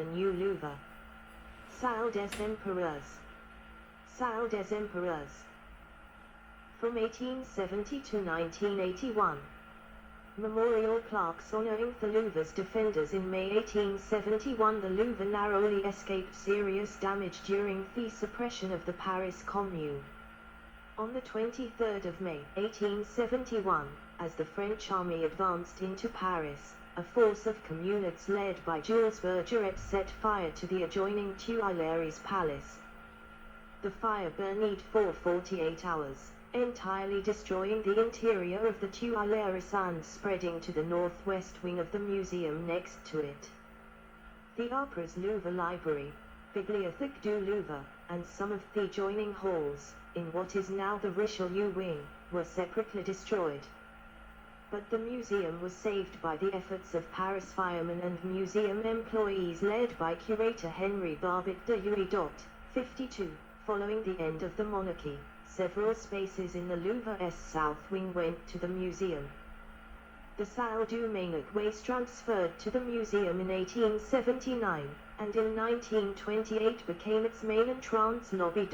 the new Louvre. Salle des Empereurs. Salle des Empereurs. From 1870 to 1981. Memorial plaques honoring the Louvre's defenders. In May 1871, the Louvre narrowly escaped serious damage during the suppression of the Paris Commune. On the 23rd of May 1871, as the French army advanced into Paris, a force of communards led by Jules Bergeret set fire to the adjoining Tuileries Palace. The fire burned for 48 hours, entirely destroying the interior of the Tuileries and spreading to the northwest wing of the museum next to it. The Opera's Louvre Library, Bibliothèque du Louvre, and some of the adjoining halls, in what is now the Richelieu wing, were separately destroyed. But the museum was saved by the efforts of Paris firemen and museum employees led by curator Henri Barbet de Huy. 52. Following the end of the monarchy, several spaces in the Louvre's south wing went to the museum. The Salle du Mainac was transferred to the museum in 1879, and in 1928 became its main entrance lobby.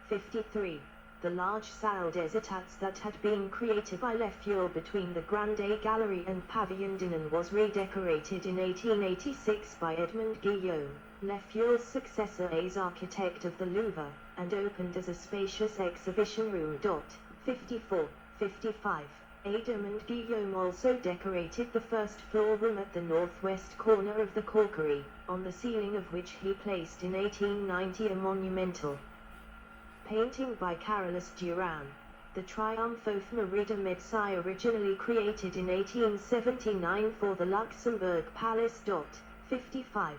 53. The large Salle des Etats that had been created by Le Fur between the Grande Gallery and Pavillon d'Inan was redecorated in 1886 by Edmond Guillaume, Le Fur's successor as architect of the Louvre, and opened as a spacious exhibition room. 54. 55. Edmond Guillaume also decorated the first floor room at the northwest corner of the Corkery, on the ceiling of which he placed in 1890 a monumental painting by Carolus Duran, the Triomphe of Marie de Medici, originally created in 1879 for the Luxembourg Palace. 55.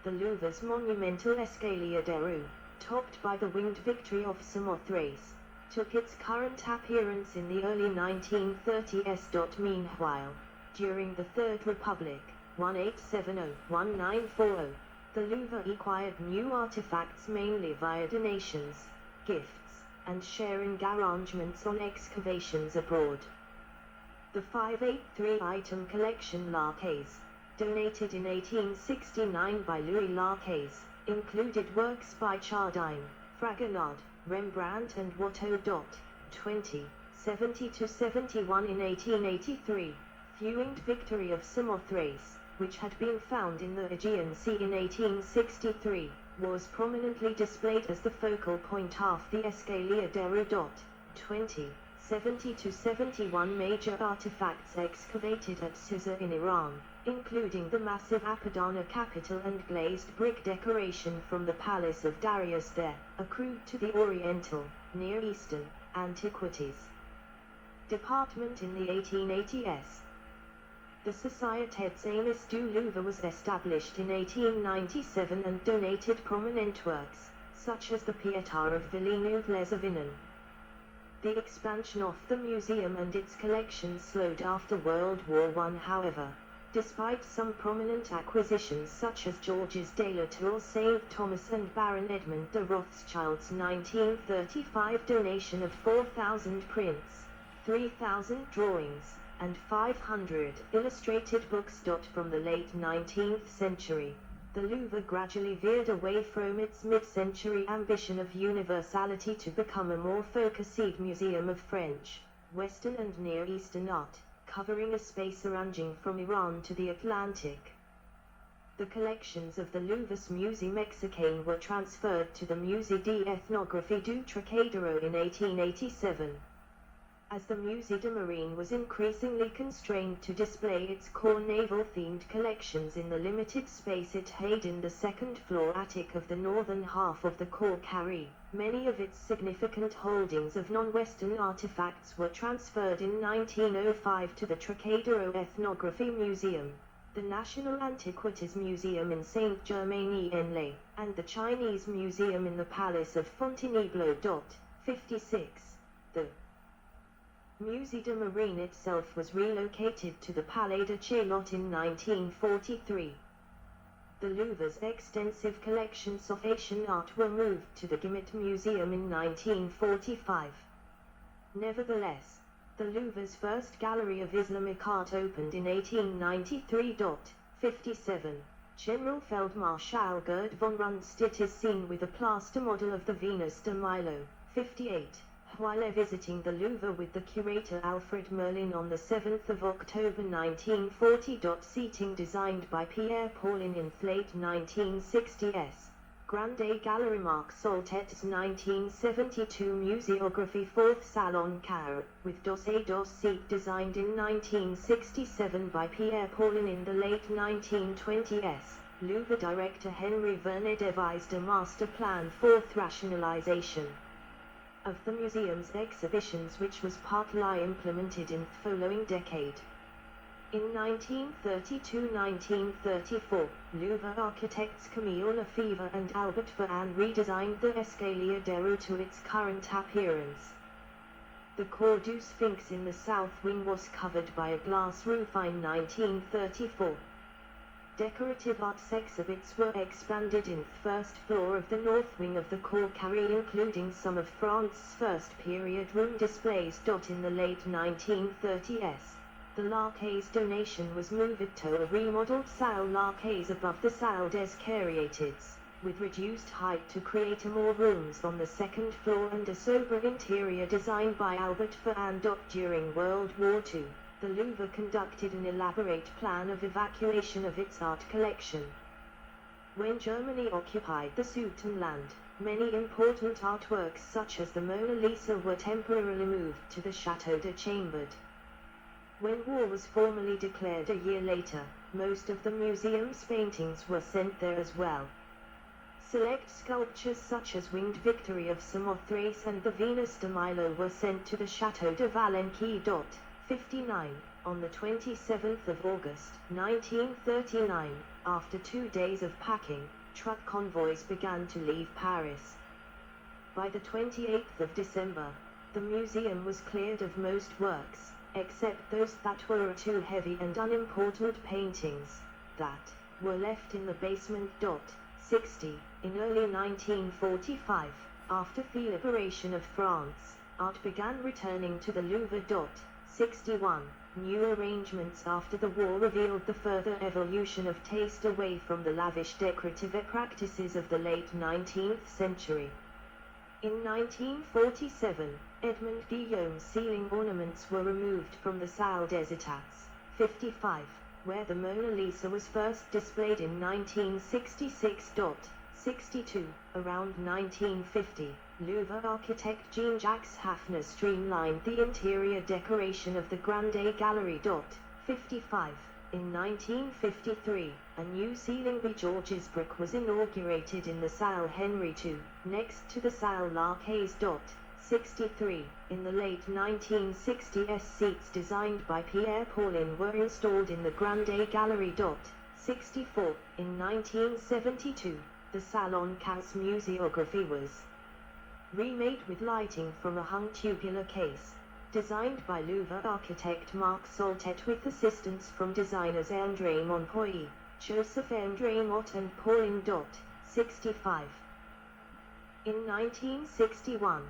The Louvre's monumental Escalier des Roues, topped by the winged Victory of Samothrace, took its current appearance in the early 1930s. Meanwhile, during the Third Republic, 1870-1940, the Louvre acquired new artifacts mainly via donations, gifts, and sharing arrangements on excavations abroad. The 583-item collection Larquez, donated in 1869 by Louis Larquez, included works by Chardin, Fragonard, Rembrandt and Watteau. 20. 70-71. In 1883, the winged Victory of Samothrace, which had been found in the Aegean Sea in 1863, was prominently displayed as the focal point of the Escalier des Roues. 20. 70-71. Major artifacts excavated at Susa in Iran, including the massive Apadana capital and glazed brick decoration from the palace of Darius there, accrued to the Oriental, Near Eastern, Antiquities Department in the 1880s. The Société des du Louvre was established in 1897 and donated prominent works, such as the Pietà of Villeneuve-les-Avignon. The expansion of the museum and its collections slowed after World War I. However, despite some prominent acquisitions such as Georges de la Tour St. Thomas and Baron Edmond de Rothschild's 1935 donation of 4,000 prints, 3,000 drawings, and 500 illustrated books. From the late 19th century, the Louvre gradually veered away from its mid-century ambition of universality to become a more focused museum of French, Western and Near Eastern art, covering a space ranging from Iran to the Atlantic. The collections of the Louvre's Musée Mexicain were transferred to the Musée d'Ethnographie du Trocadero in 1887. As the Musée de Marine was increasingly constrained to display its core naval-themed collections in the limited space it had in the second-floor attic of the northern half of the Corkery, many of its significant holdings of non-Western artifacts were transferred in 1905 to the Trocadero Ethnography Museum, the National Antiquities Museum in Saint-Germain-en-Laye, and the Chinese Museum in the Palace of Fontainebleau. 56. The Musée de Marine itself was relocated to the Palais de Chaillot in 1943. The Louvre's extensive collections of Asian art were moved to the Guimet Museum in 1945. Nevertheless, the Louvre's first gallery of Islamic art opened in 1893. 57. General Feldmarschall Gerd von Rundstedt is seen with a plaster model of the Venus de Milo, 58, while visiting the Louvre with the curator Alfred Merlin on the 7th of October 1940. Seating designed by Pierre Paulin in late 1960s. Grande Galerie Marc Soltet's 1972 museography 4th Salon Carré, with Dos et Dos seat designed in 1967 by Pierre Paulin in the late 1920s. Louvre director Henry Vernet devised a master plan 4th rationalization of the museum's exhibitions, which was partly implemented in the following decade. In 1932-1934, Louvre architects Camille Lefebvre and Albert Ferrand redesigned the Escalier des Roues to its current appearance. The Cour du Sphinx in the south wing was covered by a glass roof in 1934. Decorative arts exhibits were expanded in the first floor of the north wing of the Cour Carré, including some of France's first period room displays. In the late 1930s, the Larquets donation was moved to a remodeled Salle Larquets above the Salle des Caryatides, with reduced height to create more rooms on the second floor and a sober interior designed by Albert Ferrand. During World War II, the Louvre conducted an elaborate plan of evacuation of its art collection. When Germany occupied the Sudetenland, many important artworks such as the Mona Lisa were temporarily moved to the Château de Chambord. When war was formally declared a year later, most of the museum's paintings were sent there as well. Select sculptures such as Winged Victory of Samothrace and the Venus de Milo were sent to the Château de Valenquie. 59. On the 27th of August, 1939, after 2 days of packing, truck convoys began to leave Paris. By the 28th of December, the museum was cleared of most works, except those that were too heavy and unimportant paintings that were left in the basement. 60. In early 1945, after the liberation of France, art began returning to the Louvre. 61. New arrangements after the war revealed the further evolution of taste away from the lavish decorative practices of the late 19th century. In 1947, Edmond Guillaume's ceiling ornaments were removed from the Salle des Etats, 55, where the Mona Lisa was first displayed in 1966. 62. Around 1950, Louvre architect Jean-Jacques Hafner streamlined the interior decoration of the Grande Galerie. 55. In 1953, a new ceiling by Georges brick was inaugurated in the Salle Henri II, next to the Salle Larquets. 63. In the late 1960s, seats designed by Pierre Paulin were installed in the Grande Galerie. 64. In 1972, the Salon Cas museography was remade with lighting from a hung tubular case, designed by Louvre architect Marc Soltet with assistance from designers André Monpoy, Joseph André Mott and Paulin. 65. In 1961,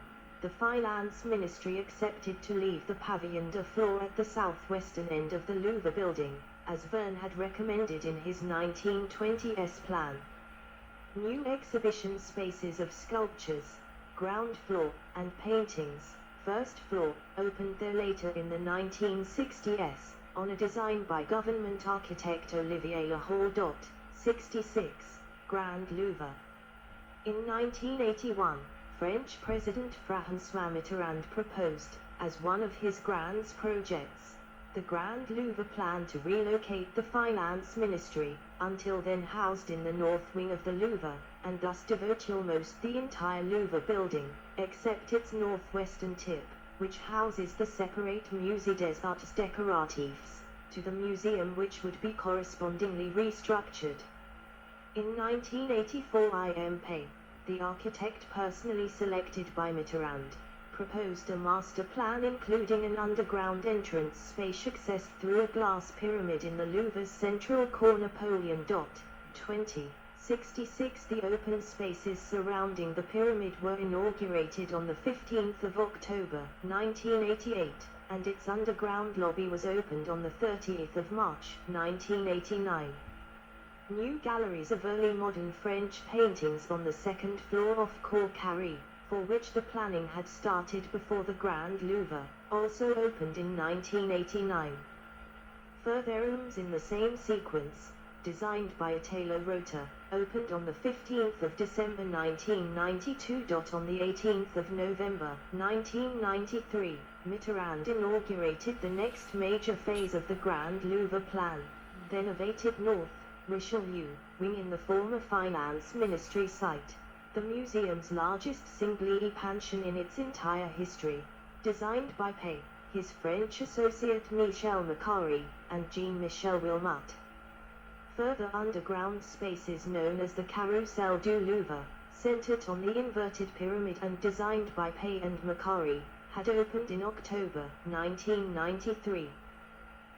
the Finance Ministry accepted to leave the Pavillon de Flore at the southwestern end of the Louvre building, as Verne had recommended in his 1920s plan. New exhibition spaces of sculptures, ground floor, and paintings, first floor, opened there later in the 1960s, on a design by government architect Olivier Le Hall. 66. Grand Louvre. In 1981, French President François Mitterrand proposed, as one of his grand projects, the Grand Louvre plan to relocate the Finance Ministry, until then housed in the north wing of the Louvre, and thus devote almost the entire Louvre building, except its northwestern tip, which houses the separate Musée des Arts Décoratifs, to the museum, which would be correspondingly restructured. In 1984, IMP, the architect personally selected by Mitterrand, proposed a master plan including an underground entrance space accessed through a glass pyramid in the Louvre's central core. Napoleon. 20. 66. The open spaces surrounding the pyramid were inaugurated on the 15th of October, 1988, and its underground lobby was opened on the 30th of March, 1989. New galleries of early modern French paintings on the second floor of Cour Carrée, for which the planning had started before the Grand Louvre, also opened in 1989. Further rooms in the same sequence, designed by Italo Rota, opened on the 15th of December 1992. On the 18th of November 1993, Mitterrand inaugurated the next major phase of the Grand Louvre plan, then elevated north, Richelieu wing in the former Finance Ministry site, the museum's largest single pension in its entire history, designed by Pay, his French associate Michel Macari, and Jean-Michel Wilmot. Further underground spaces known as the Carrousel du Louvre, centered on the inverted pyramid and designed by Pay and Macari, had opened in October 1993.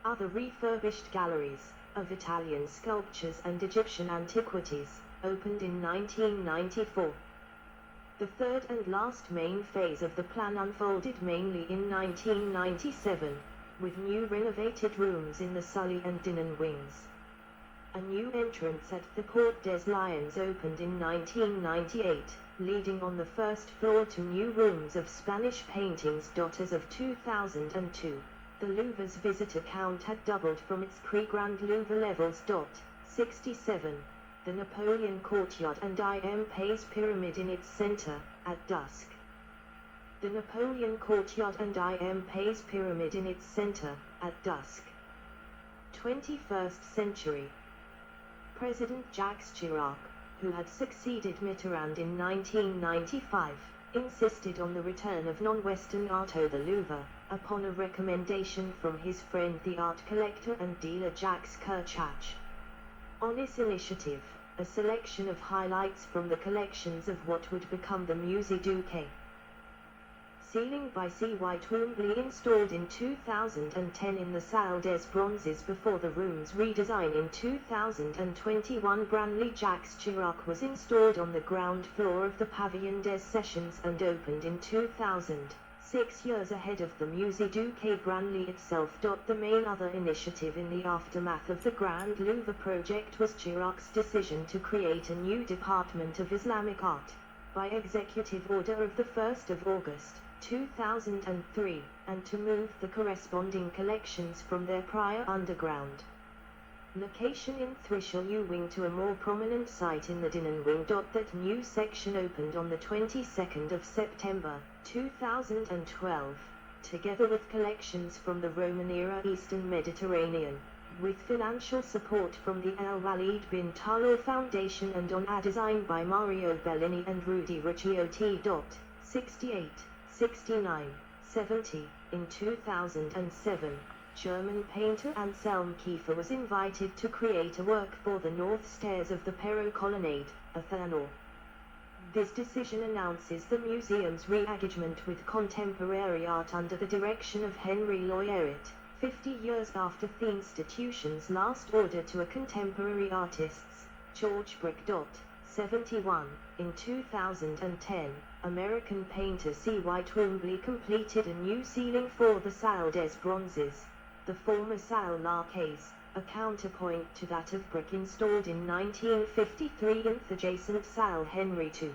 Other refurbished galleries, of Italian sculptures and Egyptian antiquities, opened in 1994. The third and last main phase of the plan unfolded mainly in 1997, with new renovated rooms in the Sully and Dinan wings. A new entrance at the Porte des Lions opened in 1998, leading on the first floor to new rooms of Spanish paintings. As of 2002, the Louvre's visitor count had doubled from its pre-Grand Louvre levels. 67. The Napoleon Courtyard and I.M. Pei's Pyramid in its center, at dusk. The Napoleon Courtyard and I.M. Pei's Pyramid in its center, at dusk. 21st century. President Jacques Chirac, who had succeeded Mitterrand in 1995, insisted on the return of non-Western art to the Louvre, upon a recommendation from his friend the art collector and dealer Jacques Kerchach. On his initiative, a selection of highlights from the collections of what would become the Musée du Quai. Ceiling by C. White Wombly installed in 2010 in the Salle des Bronzes before the room's redesign in 2021. Branly Jacques Chirac was installed on the ground floor of the Pavillon des Sessions and opened in 2000. 6 years ahead of the Musée du Quai Branly itself. The main other initiative in the aftermath of the Grand Louvre project was Chirac's decision to create a new Department of Islamic Art, by executive order of the 1st of August, 2003, and to move the corresponding collections from their prior underground location in Richelieu wing to a more prominent site in the Dinan wing. That new section opened on the 22nd of September, 2012, together with collections from the Roman-era Eastern Mediterranean, with financial support from the El Walid bin Talal Foundation and on a design by Mario Bellini and Rudy Ricciotti. 68, 69, 70, in 2007. German painter Anselm Kiefer was invited to create a work for the north stairs of the Perrault Colonnade, Athanor. This decision announces the museum's re-engagement with contemporary art under the direction of Henry Loyerit, 50 years after the institution's last order to a contemporary artist's, George Brick. 71. In 2010, American painter C. White Wombly completed a new ceiling for the Salle des Bronzes, the former Salle La Caisse, a counterpoint to that of brick installed in 1953 in the adjacent Salle Henry II.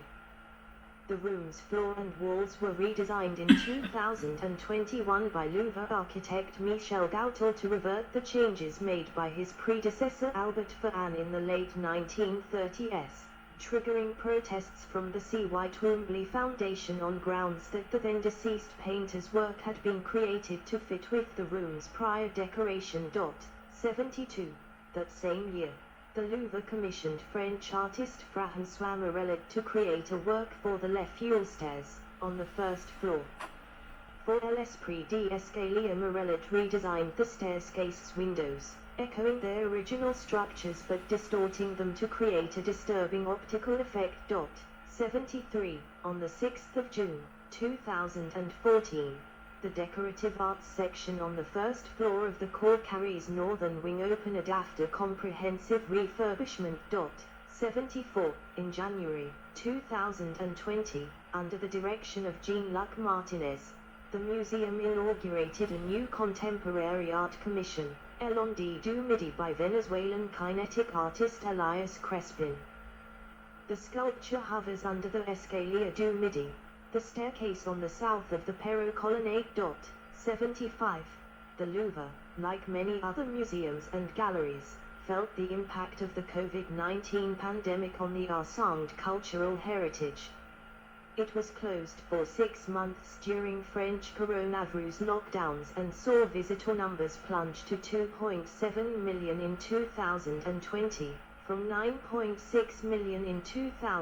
The room's floor and walls were redesigned in 2021 by Louvre architect Michel Gautel to revert the changes made by his predecessor Albert Ferran in the late 1930s, triggering protests from the C. White Wombly Foundation on grounds that the then-deceased painter's work had been created to fit with the room's prior decoration. 72. That same year, the Louvre commissioned French artist François Morellet to create a work for the Les Fuel stairs, on the first floor. For l'Esprit d'Escalier, Morellet redesigned the staircase's windows, echoing their original structures but distorting them to create a disturbing optical effect. 73. On the 6th of June, 2014, the decorative arts section on the first floor of the Cour Carrée's northern wing opened after comprehensive refurbishment. 74. In January 2020, under the direction of Jean-Luc Martinez, the museum inaugurated a new contemporary art commission, El Onde do Midi by Venezuelan kinetic artist Elias Crespin. The sculpture hovers under the Escalier du Midi, the staircase on the south of the Pero Colonnade. 75. The Louvre, like many other museums and galleries, felt the impact of the COVID-19 pandemic on the ensemble cultural heritage. It was closed for 6 months during French coronavirus lockdowns and saw visitor numbers plunge to 2.7 million in 2020, from 9.6 million in 2000.